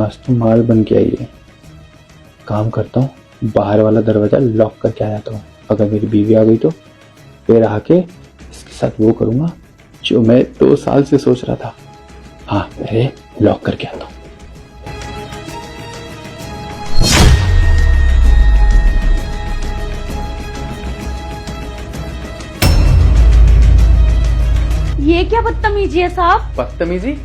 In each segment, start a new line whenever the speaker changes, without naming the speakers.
आज तो माल बन के आई है। काम करता हूँ, बाहर वाला दरवाजा लॉक करके आ जाता हूँ। अगर मेरी बीवी आ गई तो फिर आके इसके साथ वो करूँगा जो मैं 2 साल से सोच रहा था। हाँ, पहले लॉक करके आता हूँ।
ये क्या बदतमीजी है साहब?
बदतमीजी?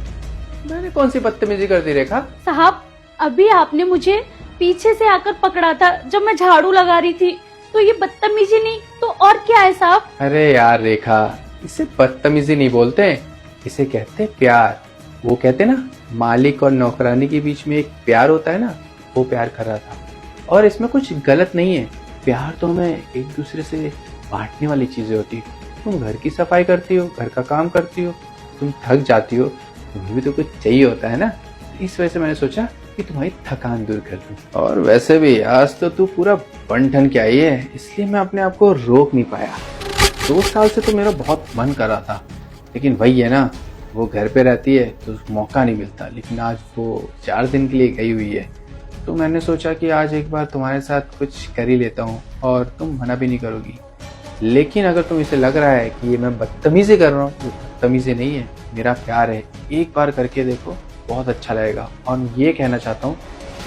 मैंने कौन सी बदतमीजी कर दी रेखा?
साहब, अभी आपने मुझे पीछे से आकर पकड़ा था जब मैं झाड़ू लगा रही थी, तो ये बदतमीजी नहीं तो और क्या है साहब?
अरे यार रेखा, इसे बदतमीजी नहीं बोलते, इसे कहते प्यार। वो कहते ना, मालिक और नौकरानी के बीच में एक प्यार होता है ना, वो प्यार कर रहा था। और इसमें कुछ गलत नहीं है। प्यार तो हमें एक दूसरे से बांटने वाली चीजें होती है। तुम घर की सफाई करती हो, घर का काम करती हो, तुम थक जाती हो, तुम्हें भी तो कुछ चाहिए होता है ना। इस वजह से मैंने सोचा कि तुम्हारी थकान दूर कर दूं। और वैसे भी आज तो तू पूरा बन ठन के आई है, इसलिए मैं अपने आप को रोक नहीं पाया। 2 साल से तो मेरा बहुत मन कर रहा था, लेकिन वही है ना, वो घर पे रहती है तो मौका नहीं मिलता। लेकिन आज वो 4 दिन के लिए गई हुई है, तो मैंने सोचा कि आज एक बार तुम्हारे साथ कुछ कर ही लेता हूँ और तुम मना भी नहीं करोगी। लेकिन अगर तुम इसे लग रहा है कि ये मैं बदतमीजी कर रहा हूँ, तो बदतमीजी नहीं है, मेरा प्यार है। एक बार करके देखो, बहुत अच्छा लगेगा। और ये कहना चाहता हूँ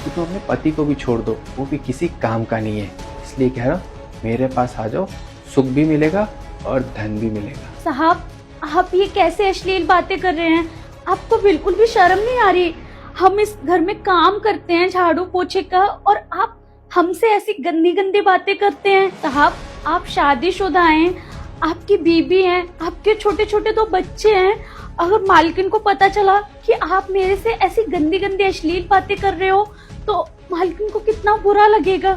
कि तुम अपने पति को भी छोड़ दो, वो भी किसी काम का नहीं है। इसलिए कह रहा हूँ, मेरे पास आ जाओ, सुख भी मिलेगा और धन भी मिलेगा।
साहब, आप ये कैसे अश्लील बातें कर रहे हैं? आपको बिल्कुल भी शर्म नहीं आ रही? हम इस घर में काम करते हैं झाड़ू पोछे का, और आप हमसे ऐसी गंदी गंदी बातें करते हैं। साहब, आप शादीशुदा हैं, आपकी बीबी हैं, आपके छोटे छोटे 2 बच्चे हैं। अगर मालकिन को पता चला कि आप मेरे से ऐसी गंदी गंदी अश्लील बातें कर रहे हो, तो मालकिन को कितना बुरा लगेगा।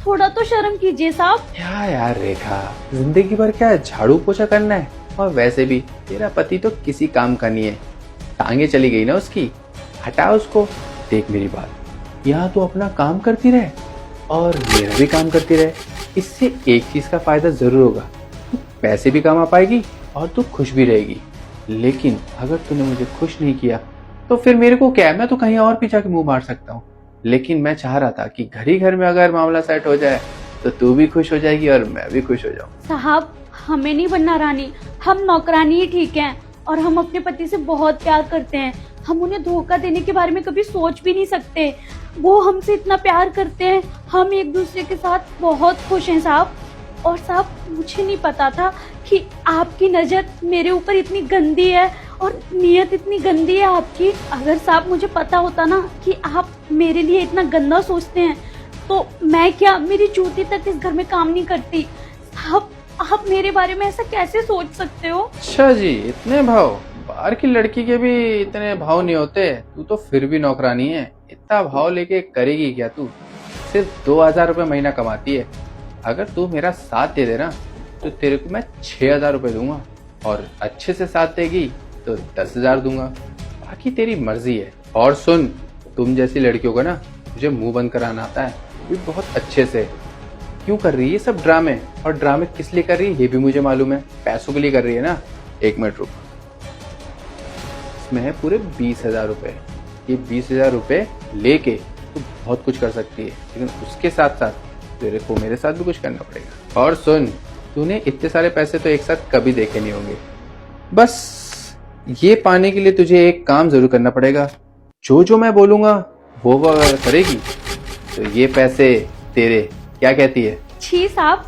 थोड़ा तो शर्म कीजिए साहब।
क्या यार रेखा, जिंदगी भर क्या झाड़ू पोछा करना है? और वैसे भी तेरा पति तो किसी काम का नहीं है, टांगे चली गई ना उसकी, हटा उसको। देख मेरी बात, यहाँ तो अपना काम करती रहे और मेरा भी काम करती रहे। इससे एक चीज का फायदा जरूर होगा, तू पैसे भी कमा पाएगी और तू खुश भी रहेगी। लेकिन अगर तूने मुझे खुश नहीं किया तो फिर मेरे को क्या है, मैं तो कहीं और भी जाके मुंह मार सकता हूँ। लेकिन मैं चाह रहा था कि घर ही घर में अगर मामला सेट हो जाए तो तू भी खुश हो जाएगी और मैं भी खुश हो जाऊँ।
साहब, हमें नहीं बनना रानी, हम नौकरानी ही ठीक हैं। और हम अपने पति से बहुत प्यार करते हैं। हम उन्हें धोखा देने के बारे में कभी सोच भी नहीं सकते। वो हमसे इतना प्यार करते हैं, हम एक दूसरे के साथ बहुत खुश हैं साहब। और साहब, मुझे नहीं पता था कि आपकी नज़र मेरे ऊपर इतनी गंदी है और नीयत इतनी गंदी है आपकी। अगर साहब मुझे पता होता ना कि आप मेरे लिए इतना गंदा सोचते हैं, तो मैं क्या, मेरी जूती तक इस घर में काम नहीं करती। साहब, आप मेरे बारे में ऐसा कैसे सोच सकते हो?
अच्छा जी, इतने भाव? बाहर की लड़की के भी इतने भाव नहीं होते। तू तो फिर भी नौकरानी है, इतना भाव लेके करेगी क्या तू? सिर्फ 2000 रुपये महीना कमाती है। अगर तू मेरा साथ दे देना तो तेरे को मैं 6000 रुपये दूंगा, और अच्छे से साथ देगी तो 10,000 दूंगा। बाकी तेरी मर्जी है। और सुन, तुम जैसी लड़कियों को ना मुझे मुंह बंद कराना आता है, भी बहुत अच्छे से। क्यों कर रही है ये सब ड्रामे? और ड्रामे किस लिए कर रही है ये भी मुझे मालूम है, पैसों के लिए कर रही है ना। 1 मिनट रुक, इसमें है पूरे 20,000 रुपये। ये 20,000 रुपये लेके तू बहुत कुछ कर सकती है, लेकिन उसके साथ साथ तेरे को मेरे साथ भी कुछ करना पड़ेगा। और सुन, तूने इतने सारे पैसे तो एक साथ कभी देखे नहीं होंगे। बस ये पाने के लिए तुझे एक काम जरूर करना पड़ेगा। जो जो मैं बोलूंगा वो अगर करेगी तो ये पैसे तेरे। क्या कहती है?
छी साहब,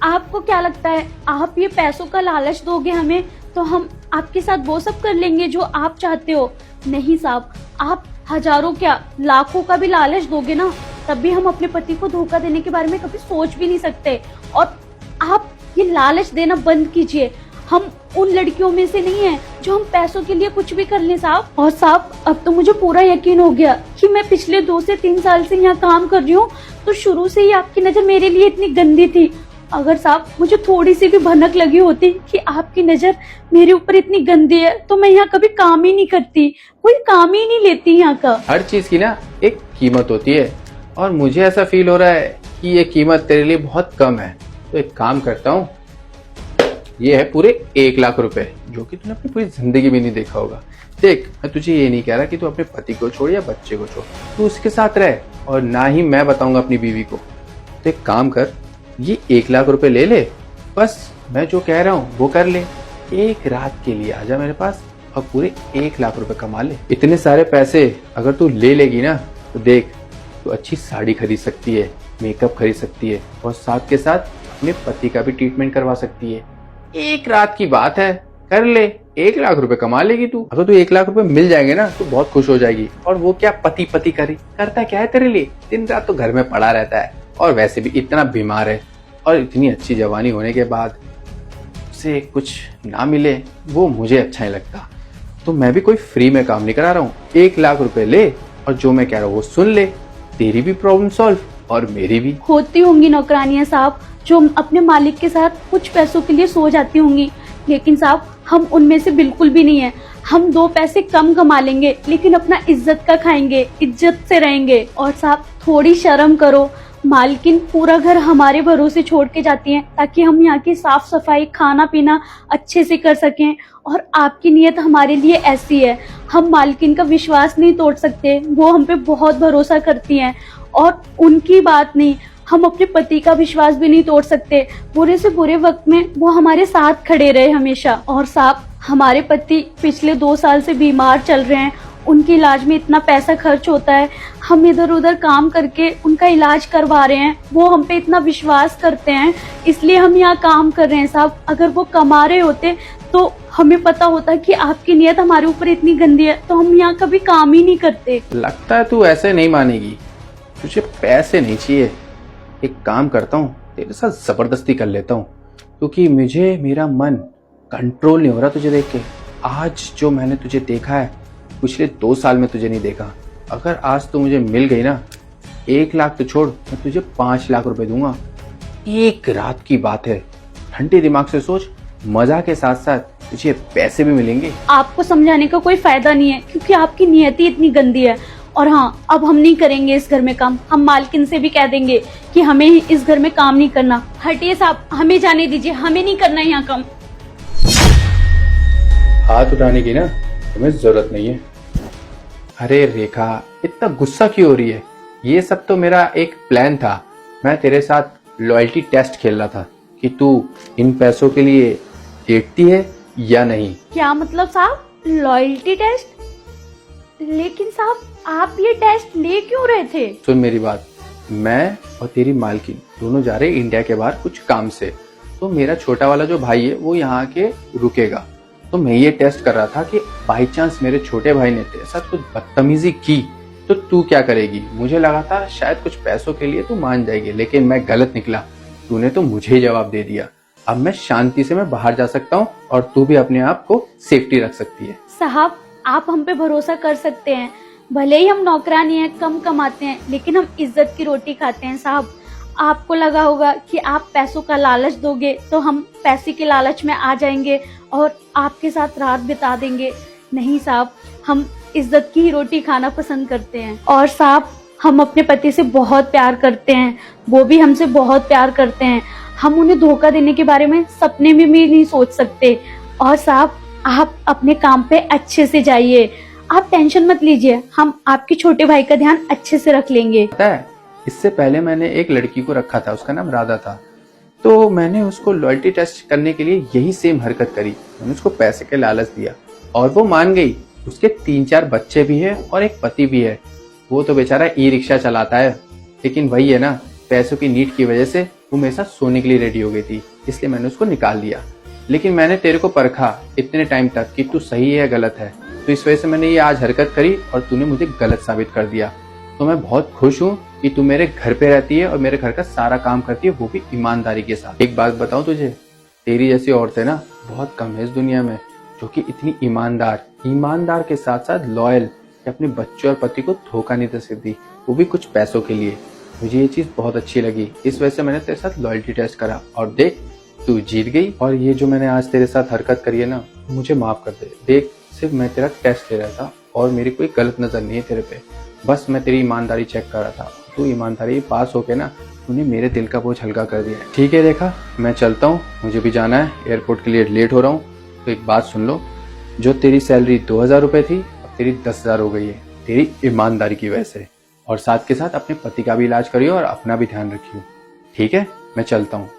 आपको क्या लगता है आप ये पैसों का लालच दोगे हमें तो हम आपके साथ वो सब कर लेंगे जो आप चाहते हो? नहीं साहब, आप हजारों क्या लाखों का भी लालच दोगे ना, तब भी हम अपने पति को धोखा देने के बारे में कभी सोच भी नहीं सकते। और आप ये लालच देना बंद कीजिए। हम उन लड़कियों में से नहीं हैं जो हम पैसों के लिए कुछ भी कर लें साहब। और साहब, अब तो मुझे पूरा यकीन हो गया कि मैं पिछले 2 से 3 साल से यहाँ काम कर रही हूँ, तो शुरू से ही आपकी नजर मेरे लिए इतनी गंदी थी। अगर साहब मुझे थोड़ी सी भी भनक लगी होती कि आपकी नजर मेरे ऊपर इतनी गंदी है, तो मैं यहाँ कभी काम ही नहीं करती, कोई काम ही नहीं लेती यहाँ का।
हर चीज की ना एक कीमत होती है, और मुझे ऐसा फील हो रहा है कि ये कीमत तेरे लिए बहुत कम है। तो एक काम करता हूँ, ये है पूरे 1 लाख रुपए, जो कि तूने अपनी पूरी जिंदगी में नहीं देखा होगा। देख, मैं तुझे ये नहीं कह रहा कि तू अपने पति को छोड़ या बच्चे को छोड़, तू उसके साथ रह, और ना ही मैं बताऊंगा अपनी बीवी को। तो एक काम कर, ये 1 लाख रुपए ले ले, बस मैं जो कह रहा हूँ वो कर ले। एक रात के लिए आजा मेरे पास और पूरे 1 लाख रुपए कमा ले। इतने सारे पैसे अगर तू ले लेगी ना, तो देख, तू अच्छी साड़ी खरीद सकती है, मेकअप खरीद सकती है, और साथ के साथ अपने पति का भी ट्रीटमेंट करवा सकती है। एक रात की बात है, कर ले, 1 लाख रुपए कमा लेगी तू। अगर तू 1 लाख रुपए मिल जाएंगे ना तो बहुत खुश हो जाएगी। और वो क्या पति पति करता क्या है तेरे लिए, दिन रात तो घर में पड़ा रहता है, और वैसे भी इतना बीमार है, और इतनी अच्छी जवानी होने के बाद उसे कुछ ना मिले वो मुझे अच्छा नहीं लगता। तो मैं भी कोई फ्री में काम नहीं करा रहा हूँ। 1 लाख रुपए ले और जो मैं कह रहा हूँ वो सुन ले, तेरी भी प्रॉब्लम सॉल्व और मेरी भी।
होती होंगी नौकरानियां साहब जो अपने मालिक के साथ कुछ पैसों के लिए सो जाती होंगी, लेकिन साहब हम उनमें से बिल्कुल भी नहीं है। हम 2 पैसे कम कमा लेंगे लेकिन अपना इज्जत का खाएंगे, इज्जत से रहेंगे। और साहब थोड़ी शर्म करो, मालकिन पूरा घर हमारे भरोसे छोड़ के जाती हैं ताकि हम यहाँ की साफ सफाई, खाना पीना अच्छे से कर सकें। और आपकी नीयत हमारे लिए ऐसी है, हम मालकिन का विश्वास नहीं तोड़ सकते, वो हम पे बहुत भरोसा करती हैं। और उनकी बात नहीं, हम अपने पति का विश्वास भी नहीं तोड़ सकते। बुरे से बुरे वक्त में वो हमारे साथ खड़े रहे हमेशा। और साहब हमारे पति पिछले 2 साल से बीमार चल रहे हैं, उनके इलाज में इतना पैसा खर्च होता है, हम इधर उधर काम करके उनका इलाज करवा रहे हैं। वो हम पे इतना विश्वास करते हैं, इसलिए हम यहाँ काम कर रहे हैं साहब। अगर वो कमा रहे होते तो हमें पता होता कि आपकी नीयत हमारे ऊपर इतनी गंदी है, तो हम यहाँ कभी काम ही नहीं करते।
लगता है तू ऐसे नहीं मानेगी, तुझे पैसे नहीं चाहिए। एक काम करता हूँ, तेरे साथ जबरदस्ती कर लेता हूँ, क्योंकि मुझे मेरा मन कंट्रोल नहीं हो रहा तुझे देख के। आज जो मैंने तुझे देखा है, पिछले 2 साल में तुझे नहीं देखा। अगर आज तो मुझे मिल गई ना, 1 लाख तो छोड़, मैं तुझे 5 लाख रुपए दूंगा। एक रात की बात है, ठंडे दिमाग से सोच, मजा के साथ साथ तुझे पैसे भी मिलेंगे।
आपको समझाने का कोई फायदा नहीं है क्योंकि आपकी नियति इतनी गंदी है। और हाँ, अब हम नहीं करेंगे इस घर में काम। हम मालकिन से भी कह देंगे कि हमें इस घर में काम नहीं करना। हटिए साहब, हमें जाने दीजिए, हमें नहीं करना यहाँ काम।
हाथ उठाने की ना तुम्हें जरूरत नहीं है। अरे रेखा, इतना गुस्सा क्यों हो रही है? ये सब तो मेरा एक प्लान था। मैं तेरे साथ लॉयल्टी टेस्ट खेल रहा था कि तू इन पैसों के लिए देखती है या नहीं।
क्या मतलब साहब, लॉयल्टी टेस्ट? लेकिन साहब आप ये टेस्ट ले क्यों रहे थे?
सुन मेरी बात, मैं और तेरी मालकिन दोनों जा रहे इंडिया के बाहर कुछ काम से। तो मेरा छोटा वाला जो भाई है वो यहाँ के रुकेगा। तो मैं ये टेस्ट कर रहा था कि बाई चांस मेरे छोटे भाई ने तेरे साथ कुछ बदतमीजी की तो तू क्या करेगी। मुझे लगा था शायद कुछ पैसों के लिए तू मान जाएगी, लेकिन मैं गलत निकला। तूने तो मुझे ही जवाब दे दिया। अब मैं शांति से मैं बाहर जा सकता हूँ और तू भी अपने आप को सेफ्टी रख सकती है।
साहब आप हम पे भरोसा कर सकते हैं, भले ही हम नौकरानी हैं, कम कमाते हैं, लेकिन हम इज्जत की रोटी खाते हैं। साहब आपको लगा होगा कि आप पैसों का लालच दोगे तो हम पैसे के लालच में आ जाएंगे और आपके साथ रात बिता देंगे। नहीं साहब, हम इज्जत की ही रोटी खाना पसंद करते हैं। और साहब हम अपने पति से बहुत प्यार करते हैं, वो भी हमसे बहुत प्यार करते हैं। हम उन्हें धोखा देने के बारे में सपने में भी नहीं सोच सकते। और साहब आप अपने काम पे अच्छे से जाइए, आप टेंशन मत लीजिए, हम आपके छोटे भाई का ध्यान अच्छे से रख लेंगे।
पता है, इससे पहले मैंने एक लड़की को रखा था, उसका नाम राधा था। तो मैंने उसको लॉयल्टी टेस्ट करने के लिए यही सेम हरकत करी। मैंने उसको पैसे के लालच दिया और वो मान गई। उसके 3-4 बच्चे भी है और एक पति भी है। वो तो बेचारा ई रिक्शा चलाता है, लेकिन वही है ना, पैसों की नीड की वजह से वो मेरे साथ सोने के लिए रेडी हो गई थी, इसलिए मैंने उसको निकाल दिया। लेकिन मैंने तेरे को परखा इतने टाइम तक कि तू सही है गलत है, तो इस वजह से मैंने ये आज हरकत करी और तूने मुझे गलत साबित कर दिया। तो मैं बहुत खुश हूँ कि तू मेरे घर पे रहती है और मेरे घर का सारा काम करती है, वो भी ईमानदारी के साथ। एक बात बताऊं तुझे, तेरी जैसी औरतें ना बहुत कम है इस दुनिया में जो कि इतनी ईमानदार के साथ साथ लॉयल, कि अपने बच्चों और पति को धोखा नहीं दे सकती, वो भी कुछ पैसों के लिए। मुझे ये चीज बहुत अच्छी लगी, इस वजह से मैंने तेरे साथ लॉयल्टी टेस्ट करा और देख तू जीत गई। और ये जो मैंने आज तेरे साथ हरकत करी है ना, मुझे माफ कर दे। देख सिर्फ मैं तेरा टेस्ट ले रहा था और मेरी कोई गलत नजर नहीं है तेरे पे, बस मैं तेरी ईमानदारी चेक कर रहा था। तू ईमानदारी पास होके ना तूने मेरे दिल का बोझ हल्का कर दिया है। ठीक है रेखा, मैं चलता हूँ, मुझे भी जाना है, एयरपोर्ट के लिए लेट हो रहा हूँ। तो एक बात सुन लो, जो तेरी सैलरी 2000 रुपये थी अब तेरी 10,000 हो गई है, तेरी ईमानदारी की वजह से। और साथ के साथ अपने पति का भी इलाज करियो और अपना भी ध्यान रखियो। ठीक है, मैं चलता हूँ।